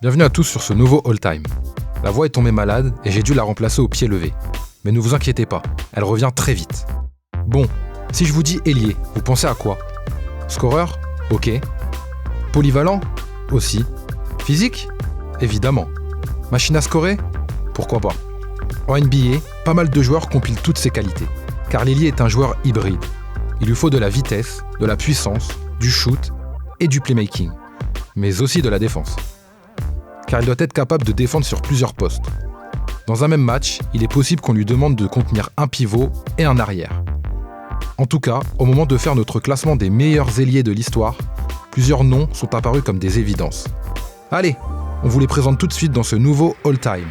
Bienvenue à tous sur ce nouveau All Time. La voix est tombée malade et j'ai dû la remplacer au pied levé. Mais ne vous inquiétez pas, elle revient très vite. Bon, si je vous dis ailier, vous pensez à quoi? Scoreur? Ok. Polyvalent? Aussi. Physique? Évidemment. Machine à scorer? Pourquoi pas. En NBA, pas mal de joueurs compilent toutes ces qualités, car l'ailier est un joueur hybride. Il lui faut de la vitesse, de la puissance, du shoot et du playmaking, mais aussi de la défense. Car il doit être capable de défendre sur plusieurs postes. Dans un même match, il est possible qu'on lui demande de contenir un pivot et un arrière. En tout cas, au moment de faire notre classement des meilleurs ailiers de l'histoire, plusieurs noms sont apparus comme des évidences. Allez, on vous les présente tout de suite dans ce nouveau All Time.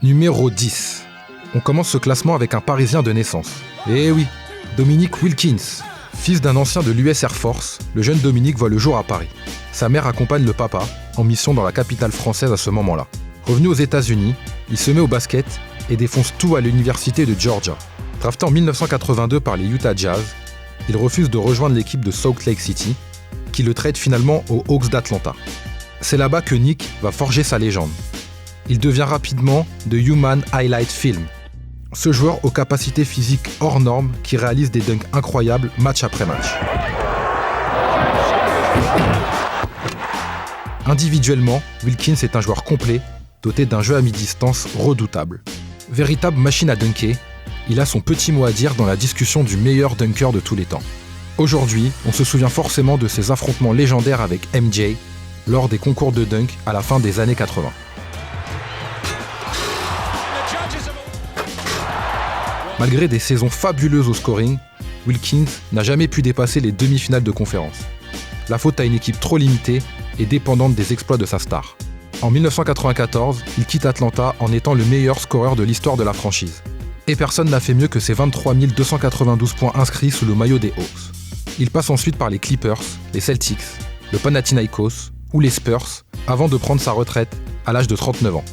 Numéro 10. On commence ce classement avec un Parisien de naissance. Eh oui, Dominique Wilkins. Fils d'un ancien de l'US Air Force, le jeune Dominique voit le jour à Paris. Sa mère accompagne le papa, en mission dans la capitale française à ce moment-là. Revenu aux États-Unis, il se met au basket et défonce tout à l'université de Georgia. Drafté en 1982 par les Utah Jazz, il refuse de rejoindre l'équipe de Salt Lake City, qui le trade finalement aux Hawks d'Atlanta. C'est là-bas que Nick va forger sa légende. Il devient rapidement The Human Highlight Film. Ce joueur aux capacités physiques hors normes qui réalise des dunks incroyables match après match. Individuellement, Wilkins est un joueur complet, doté d'un jeu à mi-distance redoutable. Véritable machine à dunker, il a son petit mot à dire dans la discussion du meilleur dunker de tous les temps. Aujourd'hui, on se souvient forcément de ses affrontements légendaires avec MJ lors des concours de dunk à la fin des années 80. Malgré des saisons fabuleuses au scoring, Wilkins n'a jamais pu dépasser les demi-finales de conférence. La faute à une équipe trop limitée et dépendante des exploits de sa star. En 1994, il quitte Atlanta en étant le meilleur scoreur de l'histoire de la franchise. Et personne n'a fait mieux que ses 23 292 points inscrits sous le maillot des Hawks. Il passe ensuite par les Clippers, les Celtics, le Panathinaikos ou les Spurs avant de prendre sa retraite à l'âge de 39 ans.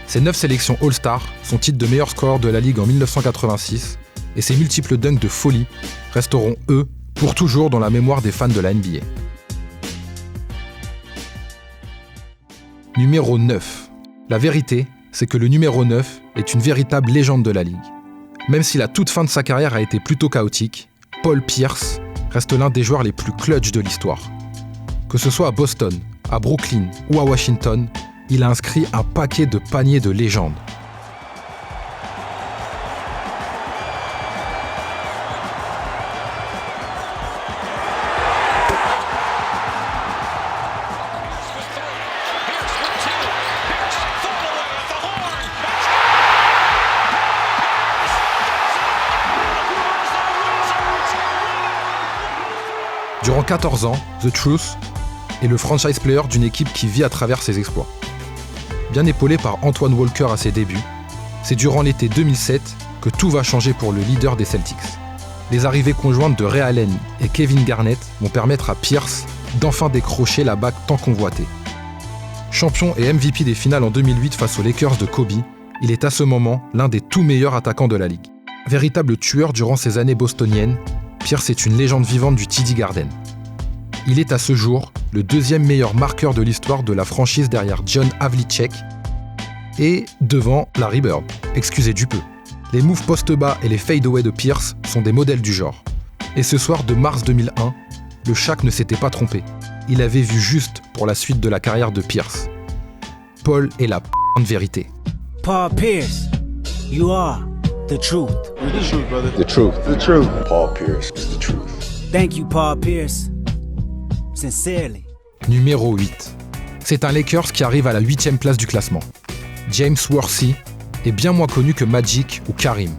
Ses 9 sélections All-Star, son titre de meilleur scoreur de la Ligue en 1986 et ses multiples dunks de folie resteront, eux, pour toujours dans la mémoire des fans de la NBA. Numéro 9. La vérité, c'est que le numéro 9 est une véritable légende de la Ligue. Même si la toute fin de sa carrière a été plutôt chaotique, Paul Pierce reste l'un des joueurs les plus clutch de l'histoire. Que ce soit à Boston, à Brooklyn ou à Washington, il a inscrit un paquet de paniers de légende. Durant 14 ans, The Truth est le franchise player d'une équipe qui vit à travers ses exploits. Bien épaulé par Antoine Walker à ses débuts, c'est durant l'été 2007 que tout va changer pour le leader des Celtics. Les arrivées conjointes de Ray Allen et Kevin Garnett vont permettre à Pierce d'enfin décrocher la bague tant convoitée. Champion et MVP des finales en 2008 face aux Lakers de Kobe, il est à ce moment l'un des tout meilleurs attaquants de la ligue. Véritable tueur durant ses années bostoniennes, Pierce est une légende vivante du TD Garden. Il est à ce jour le deuxième meilleur marqueur de l'histoire de la franchise derrière John Havlicek et devant Larry Bird, excusez du peu. Les moves poste bas et les fade-away de Pierce sont des modèles du genre. Et ce soir de mars 2001, le Shaq ne s'était pas trompé. Il avait vu juste pour la suite de la carrière de Pierce. Paul est la de vérité. Paul Pierce, you are the truth. You're the truth, brother. The truth. The truth. Paul Pierce is the truth. Thank you, Paul Pierce. Sincerely. Numéro 8. C'est un Lakers qui arrive à la 8e place du classement. James Worthy est bien moins connu que Magic ou Karim,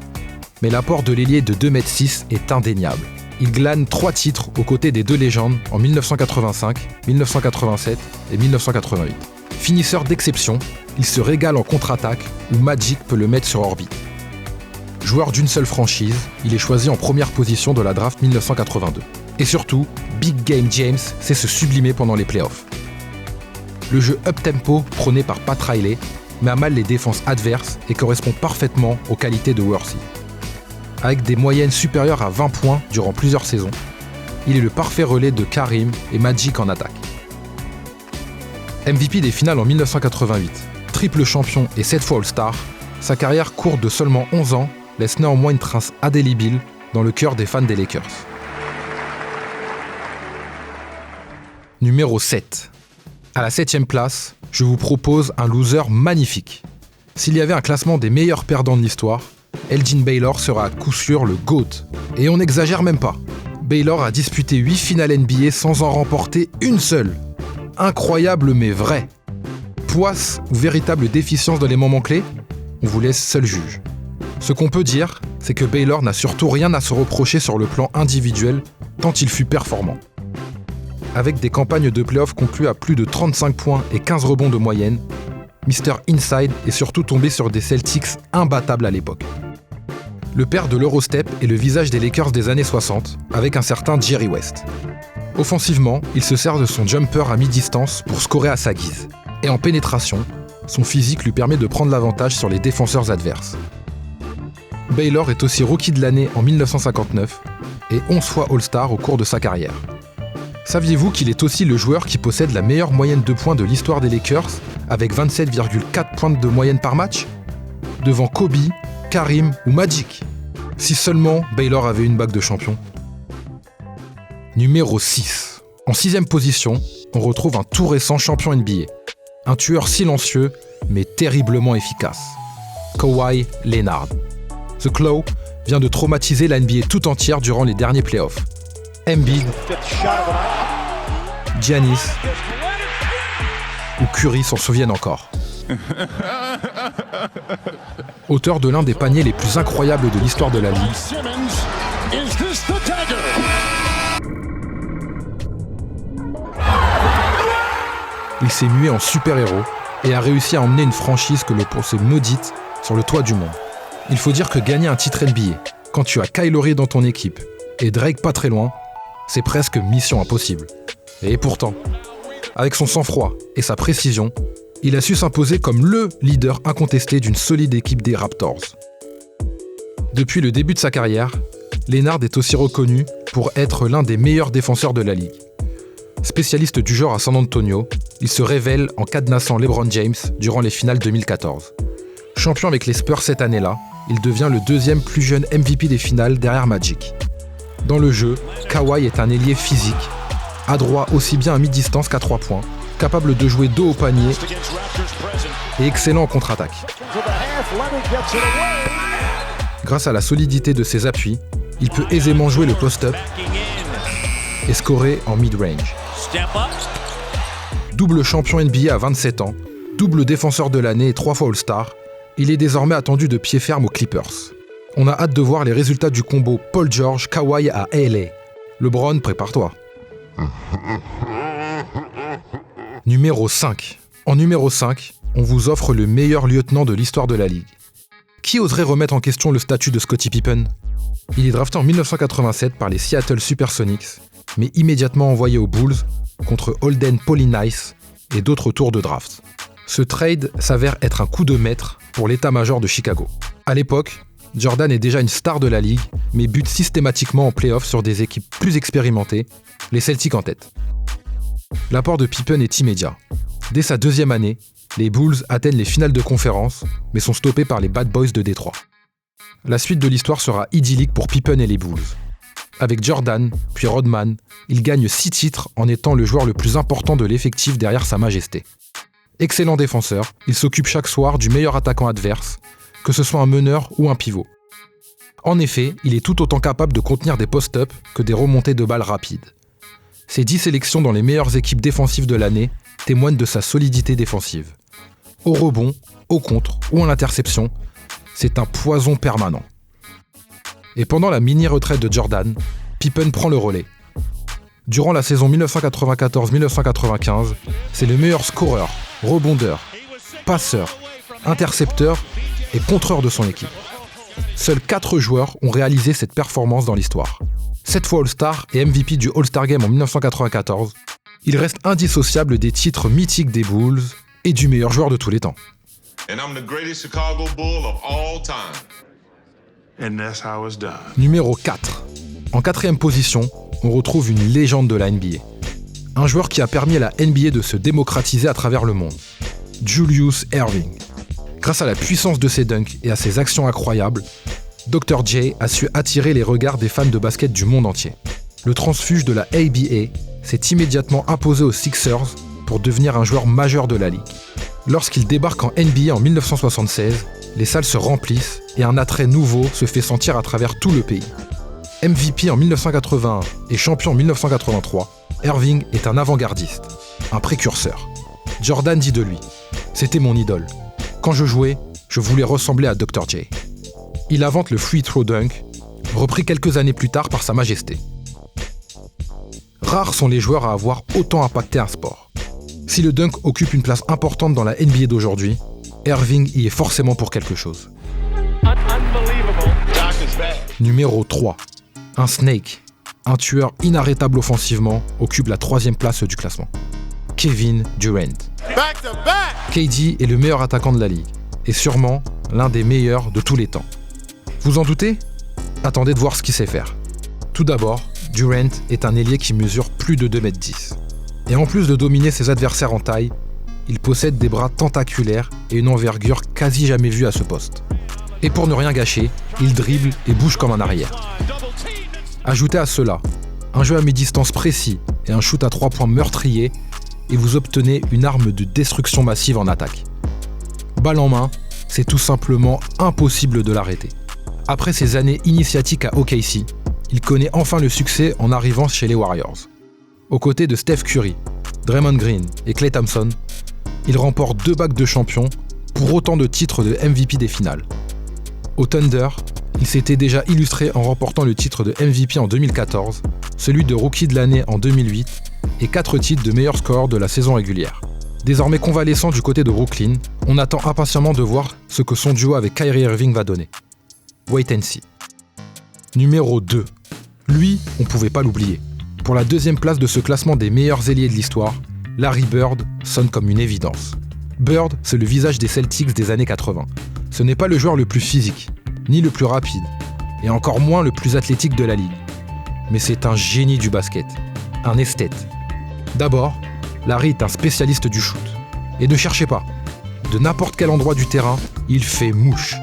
mais l'apport de l'ailier de 2,6 m est indéniable. Il glane 3 titres aux côtés des deux légendes en 1985, 1987 et 1988. Finisseur d'exception, il se régale en contre-attaque où Magic peut le mettre sur orbite. Joueur d'une seule franchise, il est choisi en première position de la draft 1982. Et surtout, Big Game James sait se sublimer pendant les playoffs. Le jeu up-tempo prôné par Pat Riley met à mal les défenses adverses et correspond parfaitement aux qualités de Worthy. avec des moyennes supérieures à 20 points durant plusieurs saisons. Il est le parfait relais de Karim et Magic en attaque. MVP des finales en 1988, triple champion et 7 fois All-Star, sa carrière courte de seulement 11 ans laisse néanmoins une trace indélébile dans le cœur des fans des Lakers. Numéro 7. À la 7e place, je vous propose un loser magnifique. S'il y avait un classement des meilleurs perdants de l'histoire, Elgin Baylor sera à coup sûr le GOAT. Et on n'exagère même pas. Baylor a disputé 8 finales NBA sans en remporter une seule. Incroyable mais vrai. Poisse ou véritable déficience dans les moments clés ? On vous laisse seul juge. Ce qu'on peut dire, c'est que Baylor n'a surtout rien à se reprocher sur le plan individuel, tant il fut performant. Avec des campagnes de play-off conclues à plus de 35 points et 15 rebonds de moyenne, Mr. Inside est surtout tombé sur des Celtics imbattables à l'époque. Le père de l'Eurostep est le visage des Lakers des années 60, avec un certain Jerry West. Offensivement, il se sert de son jumper à mi-distance pour scorer à sa guise. Et en pénétration, son physique lui permet de prendre l'avantage sur les défenseurs adverses. Baylor est aussi rookie de l'année en 1959 et 11 fois All-Star au cours de sa carrière. Saviez-vous qu'il est aussi le joueur qui possède la meilleure moyenne de points de l'histoire des Lakers, avec 27,4 points de moyenne par match ? Devant Kobe, Karim ou Magic. Si seulement Baylor avait une bague de champion. Numéro 6. En 6e position, on retrouve un tout récent champion NBA. Un tueur silencieux, mais terriblement efficace. Kawhi Leonard. The Claw vient de traumatiser la NBA tout entière durant les derniers playoffs. Embiid, Giannis ou Curry s'en souviennent encore. Auteur de l'un des paniers les plus incroyables de l'histoire de la Ligue, il s'est mué en super-héros et a réussi à emmener une franchise que l'on pensait maudite sur le toit du monde. Il faut dire que gagner un titre NBA, quand tu as Kyle Lowry dans ton équipe et Drake pas très loin, c'est presque mission impossible. Et pourtant, avec son sang-froid et sa précision, il a su s'imposer comme le leader incontesté d'une solide équipe des Raptors. Depuis le début de sa carrière, Leonard est aussi reconnu pour être l'un des meilleurs défenseurs de la Ligue. Spécialiste du genre à San Antonio, il se révèle en cadenassant LeBron James durant les finales 2014. Champion avec les Spurs cette année-là, il devient le deuxième plus jeune MVP des finales derrière Magic. Dans le jeu, Kawhi est un ailier physique, adroit aussi bien à mi-distance qu'à 3 points, capable de jouer dos au panier et excellent en contre-attaque. Grâce à la solidité de ses appuis, il peut aisément jouer le post-up et scorer en mid-range. Double champion NBA à 27 ans, double défenseur de l'année et 3 fois All-Star, il est désormais attendu de pied ferme aux Clippers. On a hâte de voir les résultats du combo Paul George-Kawhi à LA. LeBron, prépare-toi. Numéro 5. En numéro 5, on vous offre le meilleur lieutenant de l'histoire de la Ligue. Qui oserait remettre en question le statut de Scottie Pippen ? Il est drafté en 1987 par les Seattle Supersonics, mais immédiatement envoyé aux Bulls contre Holden Polynice et d'autres tours de draft. Ce trade s'avère être un coup de maître pour l'état-major de Chicago. À l'époque, Jordan est déjà une star de la Ligue, mais bute systématiquement en play-off sur des équipes plus expérimentées, les Celtics en tête. L'apport de Pippen est immédiat. Dès sa 2e année, les Bulls atteignent les finales de conférence, mais sont stoppés par les Bad Boys de Détroit. La suite de l'histoire sera idyllique pour Pippen et les Bulls. Avec Jordan, puis Rodman, il gagne 6 titres en étant le joueur le plus important de l'effectif derrière Sa Majesté. Excellent défenseur, il s'occupe chaque soir du meilleur attaquant adverse, que ce soit un meneur ou un pivot. En effet, il est tout autant capable de contenir des post-up que des remontées de balles rapides. Ses 10 sélections dans les meilleures équipes défensives de l'année témoignent de sa solidité défensive. Au rebond, au contre ou en interception, c'est un poison permanent. Et pendant la mini-retraite de Jordan, Pippen prend le relais. Durant la saison 1994-1995, c'est le meilleur scoreur, rebondeur, passeur, intercepteur et contreur de son équipe. Seuls 4 joueurs ont réalisé cette performance dans l'histoire. 7 fois All-Star et MVP du All-Star Game en 1994, il reste indissociable des titres mythiques des Bulls et du meilleur joueur de tous les temps. And I'm the greatest Chicago Bull of all time. And that's how it's done. Numéro 4. En 4e position, on retrouve une légende de la NBA. Un joueur qui a permis à la NBA de se démocratiser à travers le monde. Julius Erving. Grâce à la puissance de ses dunks et à ses actions incroyables, Dr. J a su attirer les regards des fans de basket du monde entier. Le transfuge de la ABA s'est immédiatement imposé aux Sixers pour devenir un joueur majeur de la ligue. Lorsqu'il débarque en NBA en 1976, les salles se remplissent et un attrait nouveau se fait sentir à travers tout le pays. MVP en 1981 et champion en 1983, Erving est un avant-gardiste, un précurseur. Jordan dit de lui « C'était mon idole. Quand je jouais, je voulais ressembler à Dr. J. » Il invente le free throw dunk, repris quelques années plus tard par Sa Majesté. Rares sont les joueurs à avoir autant impacté un sport. Si le dunk occupe une place importante dans la NBA d'aujourd'hui, Erving y est forcément pour quelque chose. Numéro 3. Un snake, un tueur inarrêtable offensivement, occupe la 3e place du classement. Kevin Durant. KD est le meilleur attaquant de la ligue, et sûrement l'un des meilleurs de tous les temps. Vous en doutez ? Attendez de voir ce qu'il sait faire. Tout d'abord, Durant est un ailier qui mesure plus de 2,10 m. Et en plus de dominer ses adversaires en taille, il possède des bras tentaculaires et une envergure quasi jamais vue à ce poste. Et pour ne rien gâcher, il dribble et bouge comme un arrière. Ajoutez à cela un jeu à mi-distance précis et un shoot à 3 points meurtrier, et vous obtenez une arme de destruction massive en attaque. Balle en main, c'est tout simplement impossible de l'arrêter. Après ses années initiatiques à OKC, il connaît enfin le succès en arrivant chez les Warriors. Aux côtés de Steph Curry, Draymond Green et Klay Thompson, il remporte 2 bagues de champion pour autant de titres de MVP des finales. Au Thunder, il s'était déjà illustré en remportant le titre de MVP en 2014, celui de Rookie de l'année en 2008 et 4 titres de meilleur scoreur de la saison régulière. Désormais convalescent du côté de Brooklyn, on attend impatiemment de voir ce que son duo avec Kyrie Irving va donner. Wait and see. Numéro 2. Lui, on pouvait pas l'oublier. Pour la 2e place de ce classement des meilleurs ailiers de l'histoire, Larry Bird sonne comme une évidence. Bird, c'est le visage des Celtics des années 80. Ce n'est pas le joueur le plus physique, ni le plus rapide, et encore moins le plus athlétique de la ligue. Mais c'est un génie du basket, un esthète. D'abord, Larry est un spécialiste du shoot. Et ne cherchez pas, de n'importe quel endroit du terrain, il fait mouche.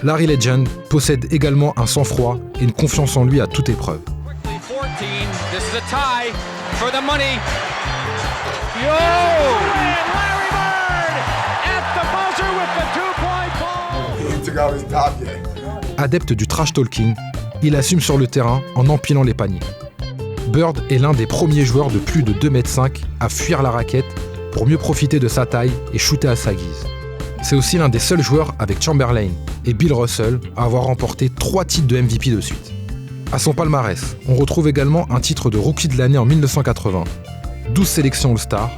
Larry Legend possède également un sang-froid et une confiance en lui à toute épreuve. Adepte du trash talking, il assume sur le terrain en empilant les paniers. Bird est l'un des premiers joueurs de plus de 2,5 m à fuir la raquette pour mieux profiter de sa taille et shooter à sa guise. C'est aussi l'un des seuls joueurs avec Chamberlain et Bill Russell à avoir remporté 3 titres de MVP de suite. À son palmarès, on retrouve également un titre de Rookie de l'année en 1980, 12 sélections All-Star,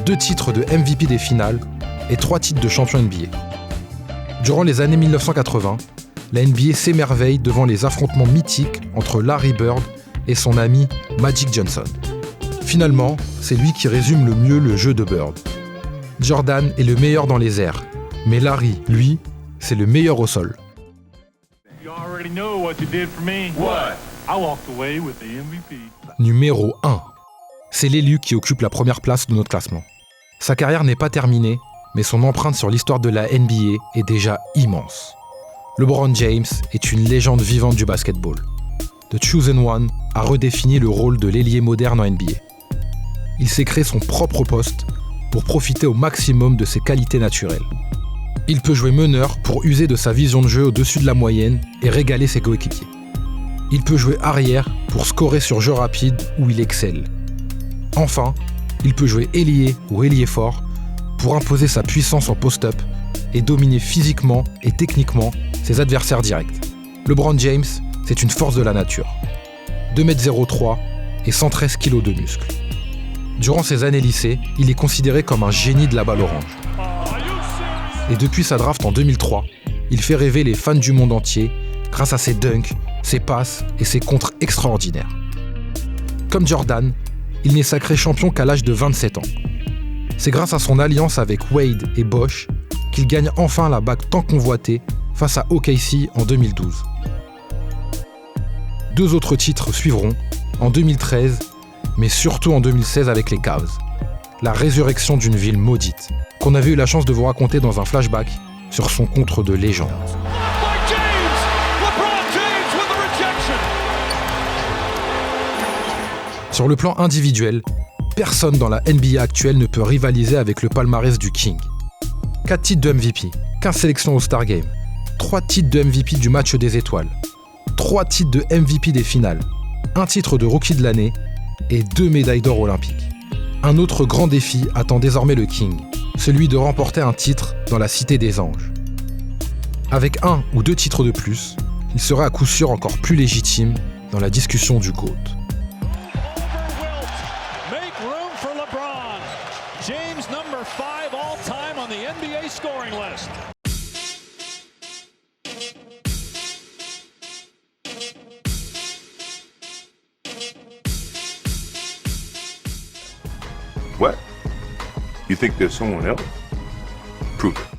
2 titres de MVP des finales et 3 titres de champion NBA. Durant les années 1980, la NBA s'émerveille devant les affrontements mythiques entre Larry Bird et son ami Magic Johnson. Finalement, c'est lui qui résume le mieux le jeu de Bird. Jordan est le meilleur dans les airs, mais Larry, lui, c'est le meilleur au sol. Numéro 1. C'est l'élu qui occupe la première place de notre classement. Sa carrière n'est pas terminée, mais son empreinte sur l'histoire de la NBA est déjà immense. LeBron James est une légende vivante du basketball. The Chosen One a redéfini le rôle de l'ailier moderne en NBA. Il s'est créé son propre poste pour profiter au maximum de ses qualités naturelles. Il peut jouer meneur pour user de sa vision de jeu au-dessus de la moyenne et régaler ses coéquipiers. Il peut jouer arrière pour scorer sur jeu rapide où il excelle. Enfin, il peut jouer ailier ou ailier fort pour imposer sa puissance en post-up et dominer physiquement et techniquement ses adversaires directs. LeBron James, c'est une force de la nature. 2,03 m et 113 kg de muscles. Durant ses années lycée, il est considéré comme un génie de la balle orange. Et depuis sa draft en 2003, il fait rêver les fans du monde entier grâce à ses dunks, ses passes et ses contres extraordinaires. Comme Jordan, il n'est sacré champion qu'à l'âge de 27 ans. C'est grâce à son alliance avec Wade et Bosh qu'il gagne enfin la bague tant convoitée face à OKC en 2012. 2 autres titres suivront, en 2013, mais surtout en 2016 avec les Cavs. La résurrection d'une ville maudite, qu'on avait eu la chance de vous raconter dans un flashback sur son contre de légende. Sur le plan individuel, personne dans la NBA actuelle ne peut rivaliser avec le palmarès du King. 4 titres de MVP, 15 sélections au Star Game, 3 titres de MVP du match des étoiles, 3 titres de MVP des finales, 1 titre de rookie de l'année et 2 médailles d'or olympiques. Un autre grand défi attend désormais le King, celui de remporter un titre dans la Cité des Anges. Avec 1 ou 2 titres de plus, il serait à coup sûr encore plus légitime dans la discussion du GOAT. James, number 5 all-time on the NBA scoring list. What? You think there's someone else? Prove it.